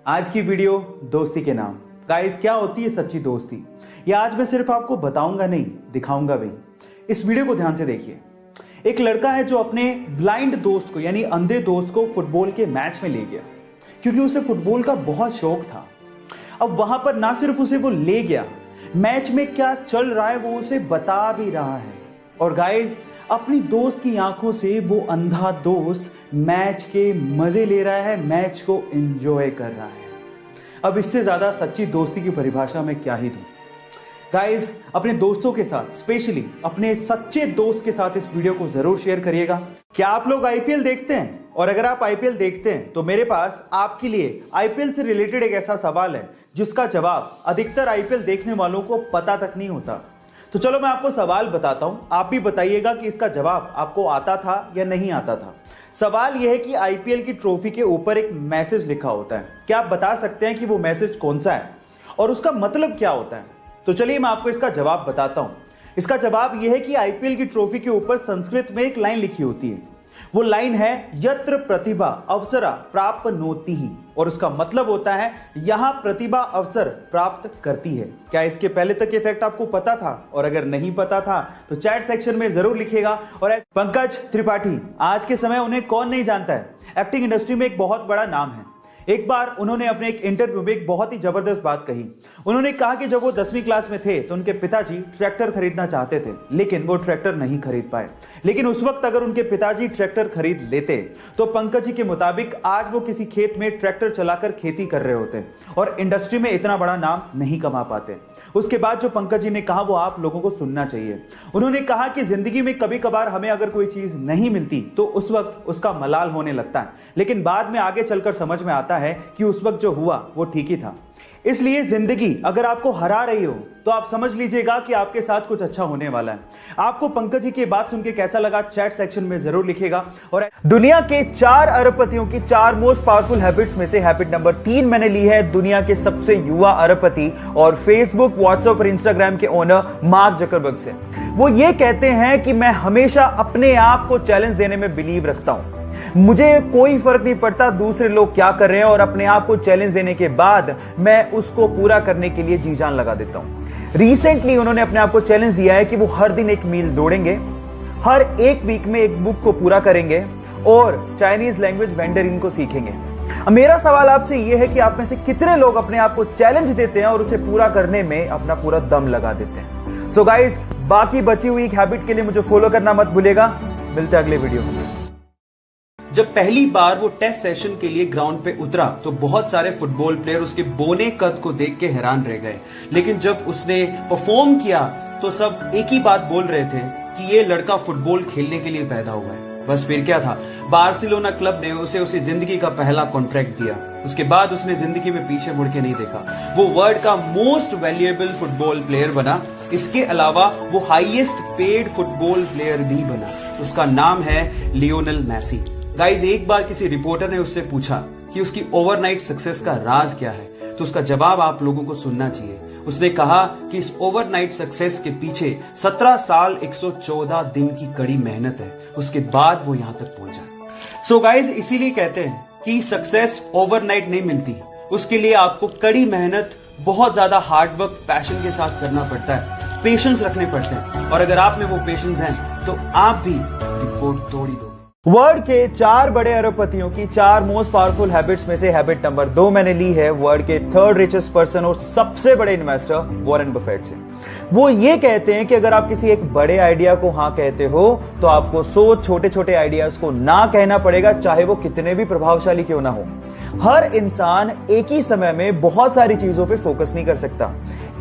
आज की वीडियो दोस्ती के नाम। गाइस, क्या होती है सच्ची दोस्ती, ये आज मैं सिर्फ आपको बताऊंगा नहीं, दिखाऊंगा भी। इस वीडियो को ध्यान से देखिए। एक लड़का है जो अपने ब्लाइंड दोस्त को यानी अंधे दोस्त को फुटबॉल के मैच में ले गया, क्योंकि उसे फुटबॉल का बहुत शौक था। अब वहां पर ना सिर्फ उसे वो ले गया, मैच में क्या चल रहा है वो उसे बता भी रहा है। और गाइस, अपनी दोस्त की आंखों से वो अंधा दोस्त मैच के मजे ले रहा है, मैच को एंजॉय कर रहा है। अब इससे ज्यादा सच्ची दोस्ती की परिभाषा मैं क्या ही दूं। गाइस, अपने दोस्तों के साथ, स्पेशली अपने सच्चे दोस्त के साथ इस वीडियो को जरूर शेयर करिएगा। क्या आप लोग आईपीएल देखते हैं? और अगर आप आईपीएल देखते हैं तो मेरे पास आपके लिए आईपीएल से रिलेटेड एक ऐसा सवाल है जिसका जवाब अधिकतर आईपीएल देखने वालों को पता तक नहीं होता। तो चलो मैं आपको सवाल बताता हूं, आप भी बताइएगा कि इसका जवाब आपको आता था या नहीं आता था। सवाल यह है कि आईपीएल की ट्रॉफी के ऊपर एक मैसेज लिखा होता है। क्या आप बता सकते हैं कि वो मैसेज कौन सा है और उसका मतलब क्या होता है? तो चलिए मैं आपको इसका जवाब बताता हूं। इसका जवाब यह है कि आईपीएल की ट्रॉफी के ऊपर संस्कृत में एक लाइन लिखी होती है। वो लाइन है यत्र प्रतिभा अवसरा प्राप्नोति ही, और उसका मतलब होता है यहां प्रतिभा अवसर प्राप्त करती है। क्या इसके पहले तक ये फैक्ट आपको पता था? और अगर नहीं पता था तो चैट सेक्शन में जरूर लिखिएगा। और पंकज त्रिपाठी, आज के समय उन्हें कौन नहीं जानता है, एक्टिंग इंडस्ट्री में एक बहुत बड़ा नाम है। एक बार उन्होंने अपने एक इंटरव्यू में एक बहुत ही जबरदस्त बात कही। उन्होंने कहा कि जब वो 10वीं क्लास में थे तो उनके पिताजी ट्रैक्टर खरीदना चाहते थे, लेकिन वो ट्रैक्टर नहीं खरीद पाए। लेकिन उस वक्त अगर उनके पिताजी ट्रैक्टर खरीद लेते तो पंकज जी के मुताबिक आज वो किसी खेत में ट्रैक्टर चलाकर खेती कर रहे होते और इंडस्ट्री में इतना बड़ा नाम नहीं कमा पाते। उसके बाद जो पंकज जी ने कहा वो आप लोगों को सुनना चाहिए। उन्होंने कहा कि जिंदगी में कभी कभार हमें अगर कोई चीज नहीं मिलती तो उस वक्त उसका मलाल होने लगता है, लेकिन बाद में आगे चलकर समझ में आता है कि उस वक्त जो हुआ वो ठीक ही था। इसलिए जिंदगी अगर आपको हरा रही हो तो आप समझ लीजिएगा कि आपके साथ कुछ अच्छा होने वाला है। आपको पंकज जी की बात सुन के कैसा लगा चैट सेक्शन में जरूर लिखिएगा। और दुनिया के 4 अरबपतियों की 4 मोस्ट पावरफुल हैबिट्स में से हैबिट नंबर 3 मैंने ली है दुनिया के सबसे युवा अरबपति और फेसबुक, व्हाट्सएप और इंस्टाग्राम के ओनर मार्क जकरबर्ग से। वो ये कहते हैं कि मैं हमेशा अपने आप को चैलेंज देने में बिलीव रखता हूं। मुझे कोई फर्क नहीं पड़ता दूसरे लोग क्या कर रहे हैं, और अपने आप को चैलेंज देने के बाद मैं उसको पूरा करने के लिए जी जान लगा देता हूं। रिसेंटली उन्होंने अपने आप को चैलेंज दिया है कि वो हर दिन 1 मील दौड़ेंगे, हर एक वीक में एक बुक को पूरा करेंगे और चाइनीज लैंग्वेज मैंडरिन को सीखेंगे। मेरा सवाल आपसे यह है कि आप में से कितने लोग अपने आप को चैलेंज देते हैं और उसे पूरा करने में अपना पूरा दम लगा देते हैं? सो गाइस, बाकी बची हुई हैबिट के लिए मुझे फॉलो करना मत भूलिएगा। मिलते हैं अगले वीडियो में। जब पहली बार वो टेस्ट सेशन के लिए ग्राउंड पे उतरा तो बहुत सारे फुटबॉल प्लेयर उसके बोने कद को देख के हैरान रह गए, लेकिन जब उसने परफॉर्म किया तो सब एक ही बात बोल रहे थे कि ये लड़का फुटबॉल खेलने के लिए पैदा हुआ है। बस फिर क्या था, बार्सिलोना क्लब ने उसे जिंदगी का पहला कॉन्ट्रैक्ट दिया। उसके बाद उसने जिंदगी में पीछे मुड़ के नहीं देखा। वो वर्ल्ड का मोस्ट वैल्यूएबल फुटबॉल प्लेयर बना। इसके अलावा वो हाईएस्ट पेड फुटबॉल प्लेयर भी बना। उसका नाम है लियोनेल मेसी। गाइज, एक बार किसी रिपोर्टर ने उससे पूछा कि उसकी ओवरनाइट सक्सेस का राज क्या है, तो उसका जवाब आप लोगों को सुनना चाहिए। उसने कहा कि इस ओवरनाइट सक्सेस के पीछे 17 साल 114 दिन की कड़ी मेहनत है, उसके बाद वो यहां तक पहुंचा। सो गाइज, इसीलिए कहते हैं कि सक्सेस ओवरनाइट नहीं मिलती, उसके लिए आपको कड़ी मेहनत, बहुत ज्यादा हार्डवर्क, पैशन के साथ करना पड़ता है, पेशेंस रखने पड़ते हैं। और अगर आप में वो पेशेंस हैं तो आप भी रिकॉर्ड तोड़ ही दोगे। वर्ल्ड के 4 बड़े अरबपतियों की 4 मोस्ट पावरफुल हैबिट्स में से हैबिट नंबर 2 मैंने ली है वर्ल्ड के 3rd रिचेस्ट पर्सन और सबसे बड़े इन्वेस्टर वॉरेन बफेट से। वो ये कहते हैं कि अगर आप किसी एक बड़े आइडिया को हाँ कहते हो तो आपको 100 छोटे छोटे आइडियाज को ना कहना पड़ेगा, चाहे वो कितने भी प्रभावशाली क्यों ना हो। हर इंसान एक ही समय में बहुत सारी चीजों पे फोकस नहीं कर सकता,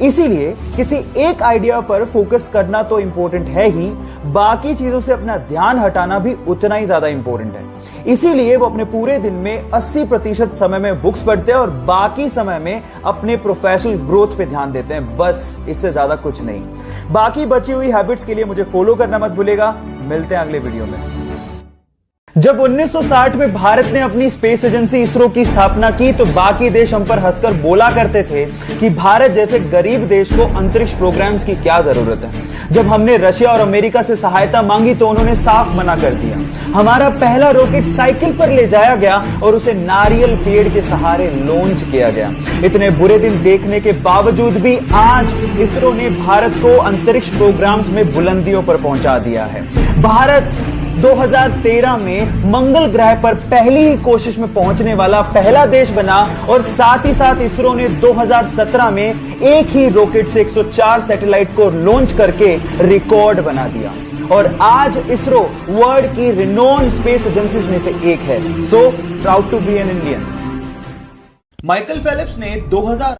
इसीलिए किसी एक आइडिया पर फोकस करना तो इंपॉर्टेंट है ही, बाकी चीजों से अपना ध्यान हटाना भी उतना ही ज्यादा इंपॉर्टेंट है। इसीलिए वो अपने पूरे दिन में 80% समय में बुक्स पढ़ते हैं और बाकी समय में अपने प्रोफेशनल ग्रोथ पे ध्यान देते हैं। बस इससे ज्यादा कुछ नहीं। बाकी बची हुई हैबिट्स के लिए मुझे फॉलो करना मत भूलेगा। मिलते हैं अगले वीडियो में। जब 1960 में भारत ने अपनी स्पेस एजेंसी इसरो की स्थापना की तो बाकी देश हम पर हंसकर बोला करते थे कि भारत जैसे गरीब देश को अंतरिक्ष प्रोग्राम्स की क्या जरूरत है। जब हमने रशिया और अमेरिका से सहायता मांगी तो उन्होंने साफ मना कर दिया। हमारा पहला रॉकेट साइकिल पर ले जाया गया और उसे नारियल पेड़ के सहारे लॉन्च किया गया। इतने बुरे दिन देखने के बावजूद भी आज इसरो ने भारत को अंतरिक्ष प्रोग्राम्स में बुलंदियों पर पहुंचा दिया है। भारत 2013 में मंगल ग्रह पर पहली ही कोशिश में पहुंचने वाला पहला देश बना और साथ ही साथ इसरो ने 2017 में एक ही रॉकेट से 104 सैटेलाइट को लॉन्च करके रिकॉर्ड बना दिया और आज इसरो वर्ल्ड की रिनोन स्पेस एजेंसीज में से एक है। So proud to be an Indian. Michael Phelps ने 2000